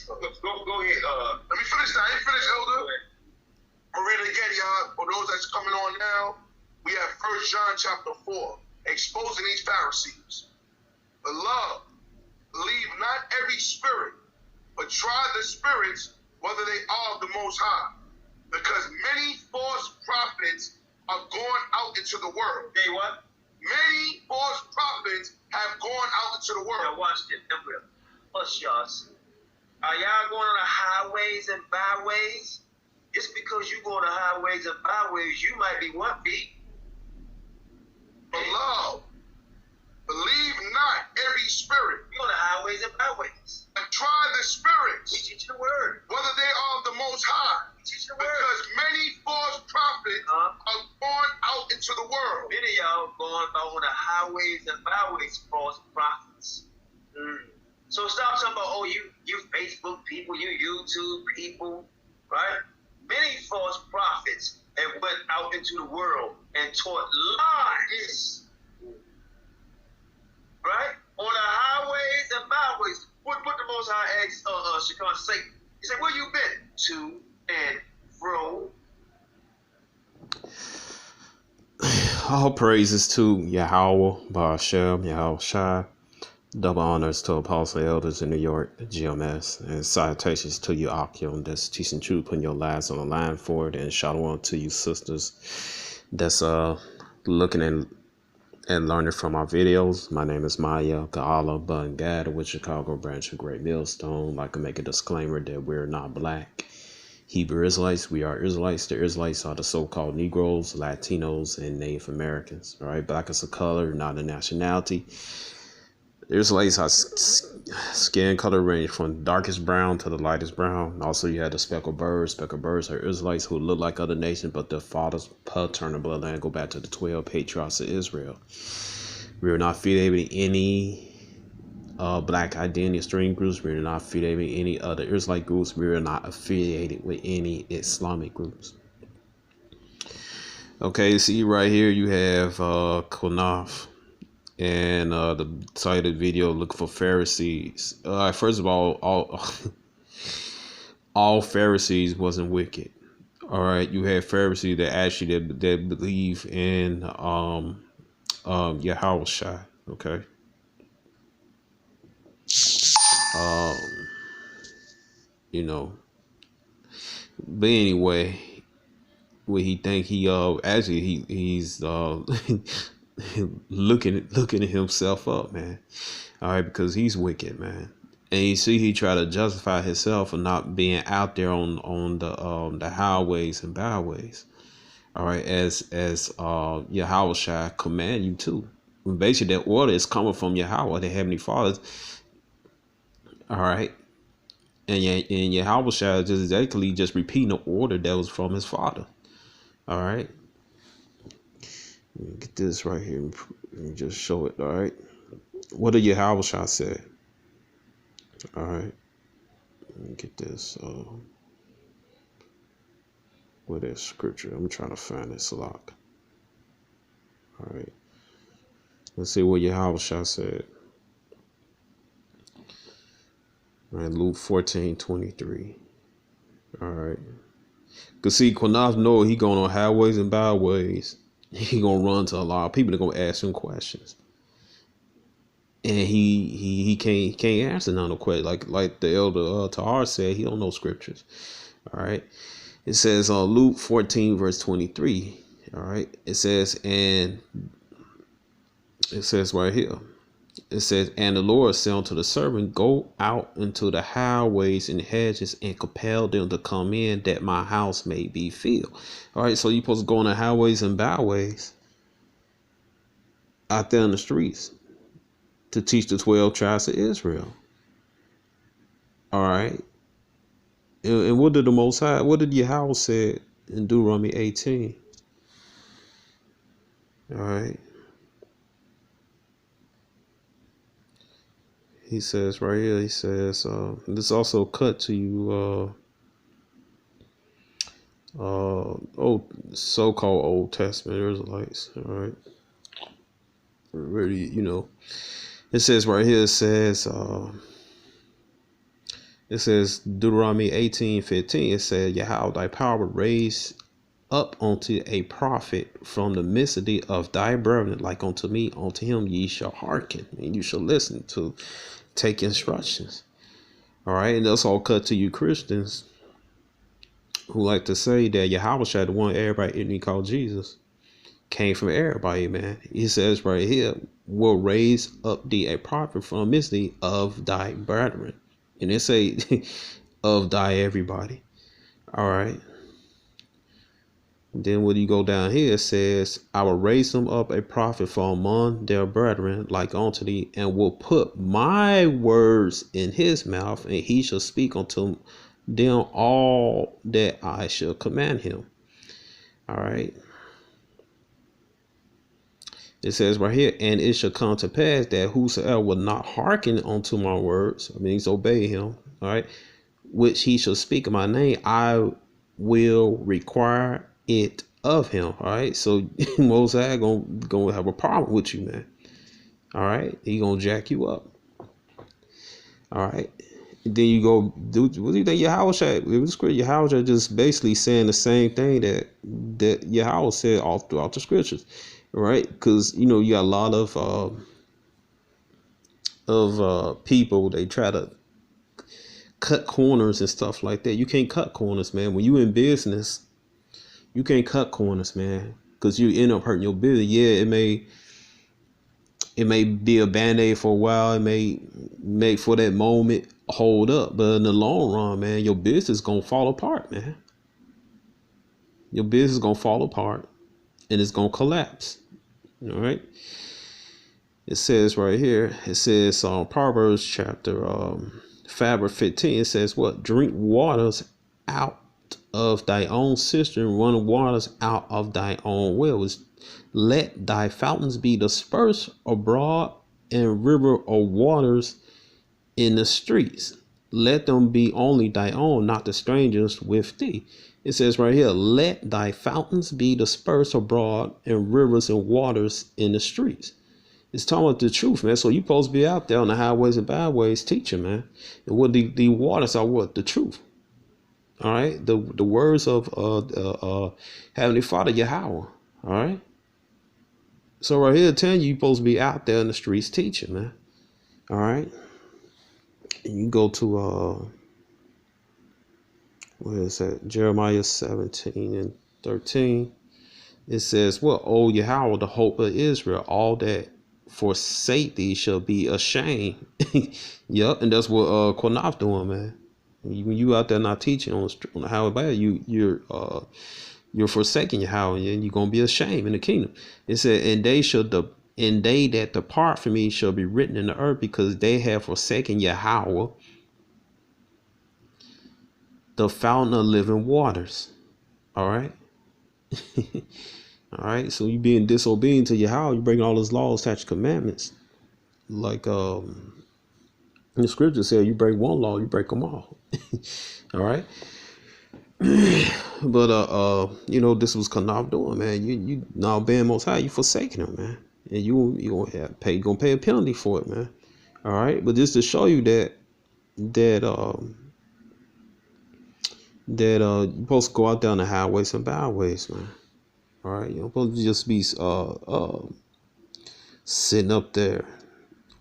Go ahead. Let me finish that. I ain't finished, Elder. I'll read it again, y'all. For those that's coming on now, we have 1 John chapter 4, exposing these Pharisees. Beloved, believe not every spirit, but try the spirits whether they are of the Most High. Because many false prophets are gone out into the world. They what? Many false prophets have gone out into the world. Now watch this. Plus y'all see. Are y'all going on the highways and byways? Just because you go on the highways and byways, you might be one feet. Beloved, believe not every spirit. You on the highways and byways. And try the spirits. We teach the word. Whether they are of the Most High. We teach the word. Because many false prophets are gone out into the world. Many of y'all going on the highways and byways, false prophets. So stop talking about, oh, you Facebook people, you YouTube people, right? Many false prophets have went out into the world and taught lies, right? On the highways and byways. What the Most High asked Shakan Satan? He said, where you been? To and fro. All praises to Yahweh, Ba'ashem, Yahweh Shai. Double honors to Apostle Elders in New York, GMS, and salutations to you, Akim, that's teaching truth, putting your lives on the line for it, and shalom to you sisters that's looking and learning from our videos. My name is Maya Kaala Bungad with Chicago branch of Great Millstone. I'd like to make a disclaimer that we're not black Hebrew Israelites. We are Israelites. The Israelites are the so-called Negroes, Latinos, and Native Americans. All right, black is a color, not a nationality. The Israelites have skin color range from darkest brown to the lightest brown. Also, you have the speckled birds. Speckled birds are Israelites who look like other nations, but their father's paternal bloodline go back to the 12 patriarchs of Israel. We are not affiliated with any black identity stream groups. We are not affiliated with any other Israelite groups. We are not affiliated with any Islamic groups. Okay, see right here you have Konaf. And the title of the video, look for Pharisees. First of all Pharisees wasn't wicked. All right, you had Pharisees that actually that believe in Yahweh Shai. Okay. You know. But anyway, what he think he actually he's looking at himself up, man. All right, because he's wicked, man. And you see, he tried to justify himself for not being out there on the highways and byways. All right, as Yahweh Shai command you to. And basically, that order is coming from Yahweh, the Heavenly Father. All right, and Yahweh Shai is just exactly just repeating the order that was from his Father. All right. Get this right here and just show it. All right, what did Yahweh Shai say? All right, let me get this. What is scripture? I'm trying to find this lock. All right, let's see what Yahweh Shai said. All right, Luke 14:23. All right, cause see, Quanaf know he going on highways and byways. He gonna run to a lot of people that gonna ask him questions, and he can't answer none of the questions. Like the elder Tahar said, he don't know scriptures. All right, it says on Luke 14 verse 23. All right, it says right here. It says, and the Lord said unto the servant, go out into the highways and hedges and compel them to come in, that my house may be filled. All right, so you're supposed to go on the highways and byways out there in the streets to teach the 12 tribes of Israel. All right. And what did the Most High, what did Yahweh say in Deuteronomy 18? All right. He says right here, he says, this also cut to you, so-called Old Testament Israelites, all right? Really, you know, it says right here, it says, It says Deuteronomy 18:15. It says, Yahweh thy power raise up unto a prophet from the midst of thy brethren, like unto me, unto him ye shall hearken, and you shall listen to take instructions. All right, and that's all cut to you Christians who like to say that Yahweh, the one everybody called Jesus, came from everybody, man. He says right here, will raise up thee a prophet from midst of thy brethren. And it say of thy everybody. All right. Then when you go down here, it says, I will raise them up a prophet from among their brethren, like unto thee, and will put my words in his mouth, and he shall speak unto them all that I shall command him. All right. It says right here, and it shall come to pass that whosoever will not hearken unto my words, means obey him, all right, which he shall speak in my name, I will require it of him. All right. So Moses gonna have a problem with you, man. All right. He gonna jack you up. All right. Then you go do what do you think Yahweh just basically saying the same thing that Yahweh said all throughout the scriptures. Right, because you got a lot of people, they try to cut corners and stuff like that. You can't cut corners, man. When you in business, you can't cut corners, man, because you end up hurting your business. Yeah, it may be a band-aid for a while. It may make for that moment hold up, but in the long run, man, your business gonna fall apart, man. Your business gonna fall apart, and it's gonna collapse. All right. It says right here, it says Proverbs chapter 5 or 15, it says what? Drink waters out of thy own cistern, run waters out of thy own wells. Let thy fountains be dispersed abroad, and river of waters in the streets. Let them be only thy own, not the strangers with thee. It says right here, let thy fountains be dispersed abroad, and rivers and waters in the streets. It's talking about the truth, man. So you supposed to be out there on the highways and byways teaching, man. And what the waters are, what? The truth. All right. The words of Heavenly Father Yahweh. All right. So right here telling you're supposed to be out there in the streets teaching, man. All right. And you go to what is that? Jeremiah 17:13. It says, "Well, O Yahweh, the hope of Israel, all that forsake thee shall be ashamed." Yep, and that's what Quanaf doing, man. When you out there not teaching on the highway, you're forsaking Yahweh, and you're gonna be ashamed in the kingdom. It said, and they that depart from me shall be written in the earth, because they have forsaken Yahweh, the fountain of living waters. All right. All right. So you being disobedient to Yahweh, you breaking all his laws, statutes, commandments. Like the scripture said, you break one law, you break them all. All right. But this was Kanaf doing, man. You now being Most High, you forsaking him, man, and you gonna pay a penalty for it, man. All right. But just to show you that you're supposed to go out down the highways and byways, man. All right, you're supposed to just be sitting up there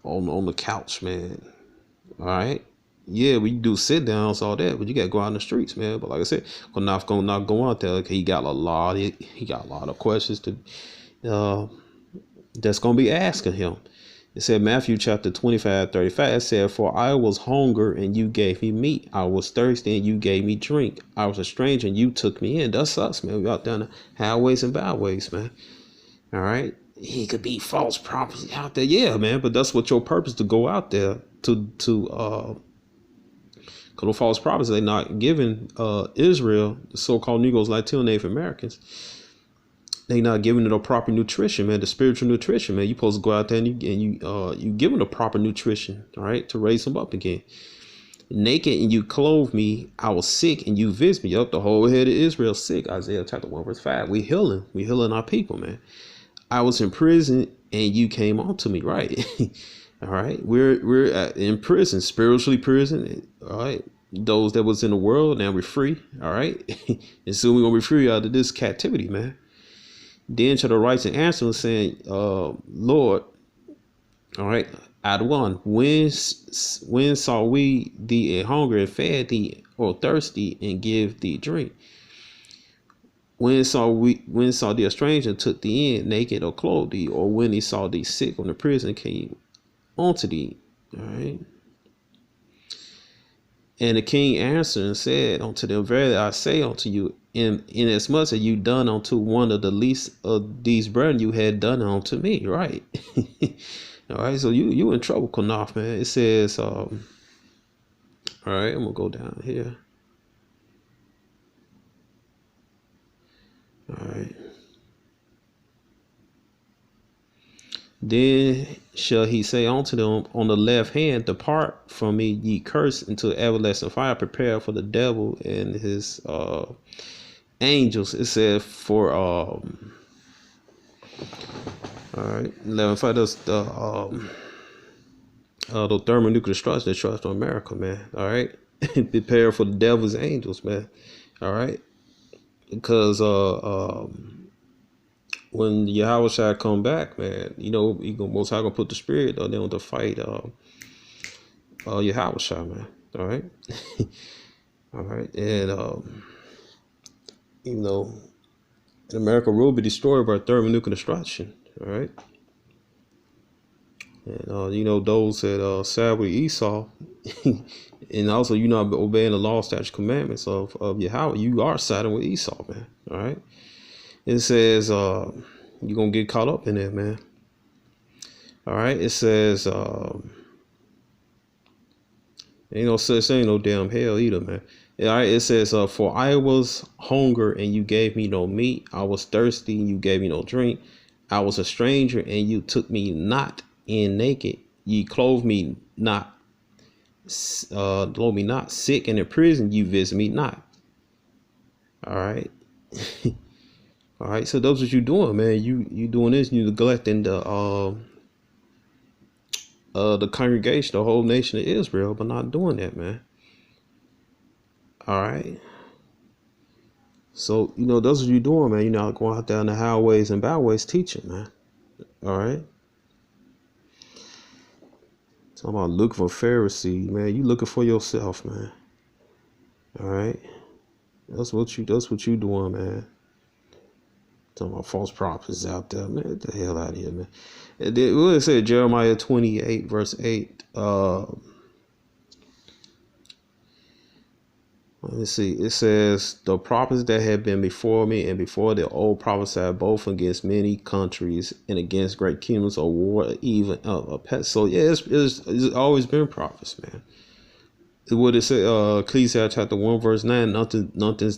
on the couch, man. All right, yeah, we do sit downs, all that, but you gotta go out in the streets, man. But like I said, not go out there. He got a lot of questions that's gonna be asking him. It said Matthew chapter 25:35. It said, "For I was hunger and you gave me meat. I was thirsty and you gave me drink. I was a stranger and you took me in." That's us, man. We out down the highways and byways, man. All right. He could be false prophets out there, yeah, man. But that's what your purpose, to go out there to because the false prophets, they're not giving Israel, the so-called Negroes, Latino, Native Americans. They not giving it a proper nutrition, man. The spiritual nutrition, man. You supposed to go out there and you give them the proper nutrition, all right, to raise them up again. Naked and you clothe me. I was sick and you visit me. Up, the whole head of Israel sick. Isaiah chapter 1:5. We healing our people, man. I was in prison and you came on to me, right? All right, we're in prison, spiritually prison, all right. those that was in the world. Now we're free. All right. And soon we're going to be free out of this captivity, man. Then shall the righteous answer saying, Lord, all right, out one, when saw we thee a hunger and fed thee, or thirsty and give thee drink? When saw thee a stranger and took thee in, naked or clothed thee, or when he saw thee sick on the prison came unto thee? All right. And the king answered and said unto them, verily I say unto you, inasmuch as you done unto one of the least of these brethren, you had done unto me. Right. All right. So you in trouble, Knopf, man. It says, all right, I'm gonna go down here. All right. Then shall he say unto them on the left hand, depart from me, ye cursed, into everlasting fire, prepared for the devil and his angels. It said for all right, 11:5. That's the thermonuclear destruction that trust on America, man. All right. Prepare for the devil's angels, man. All right. Because when Yahweh shall come back, man, you know, he gonna most high gonna put the spirit on them to fight Yahweh shall, man. All right. All right. And you know, America will be destroyed by thermonuclear destruction. All right. And you know, those that side with Esau, and also you not obeying the law, statutes, commandments of Yahweh, you are siding with Esau, man. All right. It says you're gonna get caught up in it, man. All right. It says ain't no such thing, no damn hell either, man. All right. It says for I was hunger and you gave me no meat, I was thirsty and you gave me no drink, I was a stranger and you took me not in, naked ye clothed me not, sick and in prison you visit me not. All right. All right, so that's what you doing, man. You doing this, you neglecting the congregation, the whole nation of Israel, but not doing that, man. All right. So, you know, that's what you doing, man. You're not going out there in the highways and byways teaching, man. All right. Talking about looking for Pharisee, man. You looking for yourself, man. All right. That's what you doing, man. Talking about false prophets out there, man. Get the hell out of here, man. And then what it said, Jeremiah 28, verse 8. Let me see. It says, the prophets that have been before me and before the old prophesied both against many countries and against great kingdoms of war, even a pet. So yeah, it's always been prophets, man. What it say? Ecclesiastes chapter 1, verse 9. Nothing's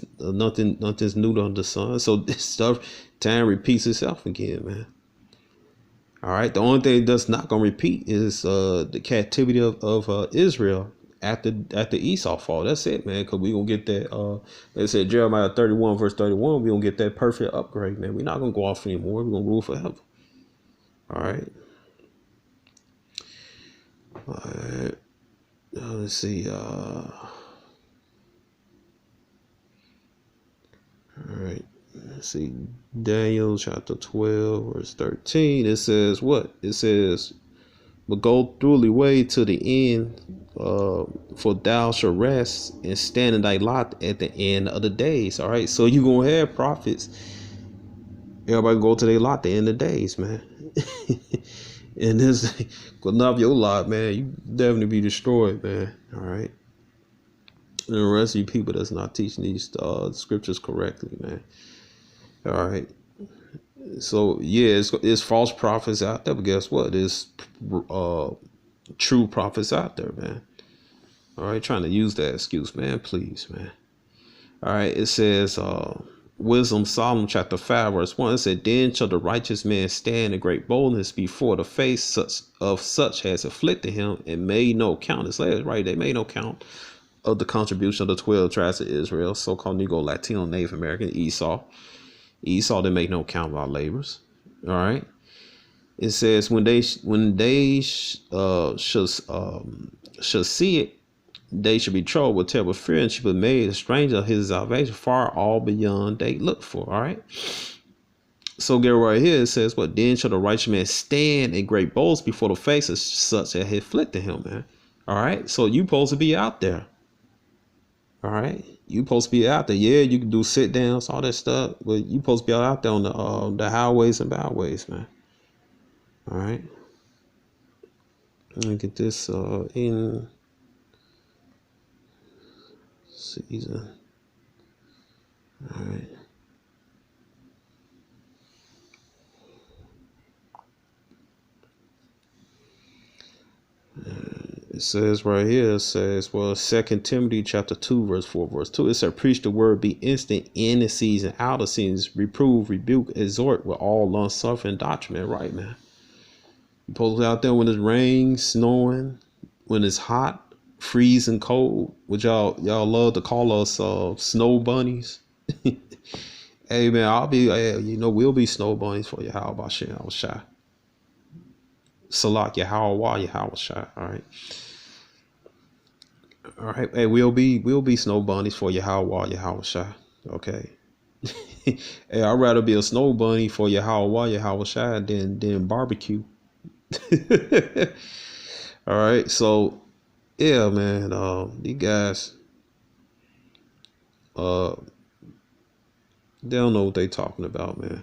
new under the sun. So this stuff, time repeats itself again, man. All right. The only thing that's not gonna repeat is the captivity of Israel after Esau fall. That's it, man. Because we gonna get that. They said Jeremiah 31, verse 31. We gonna get that perfect upgrade, man. We're not gonna go off anymore. We're gonna rule forever. All right. All right. Let's see. All right. Let's see. Daniel chapter 12, verse 13. It says what? It says, but go through the way to the end, for thou shalt rest and stand in thy lot at the end of the days. All right. So you gonna have prophets. Everybody go to their lot at the end of the days, man. And this going up your lot, man, you definitely be destroyed, man. All right. And the rest of you people that's not teaching these scriptures correctly, man. All right. So yeah, it's false prophets out there, but guess what? There's true prophets out there, man. All right, trying to use that excuse, man. Please, man. All right, it says Wisdom Solomon chapter 5 verse 1. It said, then shall the righteous man stand in great boldness before the face such as afflicted him and made no count. It's right, they made no count of the contribution of the 12 tribes of Israel, so-called Negro, Latino, Native American, Esau didn't make no count of our labors. All right. It says when they shall see it, they should be troubled with terrible fear and should be made a stranger of his salvation far all beyond they look for. All right. So get right here, it says, what then shall the righteous man stand in great boldness before the face of such as afflicted him, man? All right. So you supposed to be out there. All right. You supposed to be out there. Yeah, you can do sit downs, all that stuff, but you supposed to be out there on the highways and byways, man. All right. Let me get this in season. All right. It says right here, it says, well, 2 Timothy chapter 2, verse 4, verse 2. It says, preach the word, be instant in the season, out of seasons, reprove, rebuke, exhort with all long suffering doctrine, right, man? You supposed to be out there when it's raining, snowing, when it's hot, freezing cold, which y'all love to call us snow bunnies. Hey, man, we'll be snow bunnies for you. How about shit? I was shy. Salak Yahweh, Yahweh Shai. All right. All right. Hey, we'll be snow bunnies for Yahweh, Yahweh Shai. Okay. Hey, I'd rather be a snow bunny for Yahweh, Yahweh Shai than barbecue. All right. So yeah, man, these guys they don't know what they talking about, man.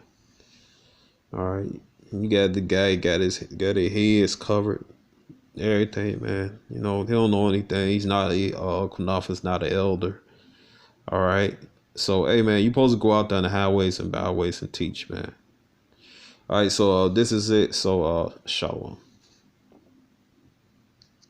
All right. You got the guy got his heads covered, everything, man. You know, he don't know anything. He's not Kunafa's not an elder. All right. So hey, man, you supposed to go out there on the highways and byways and teach, man. All right, so this is it. So shalom.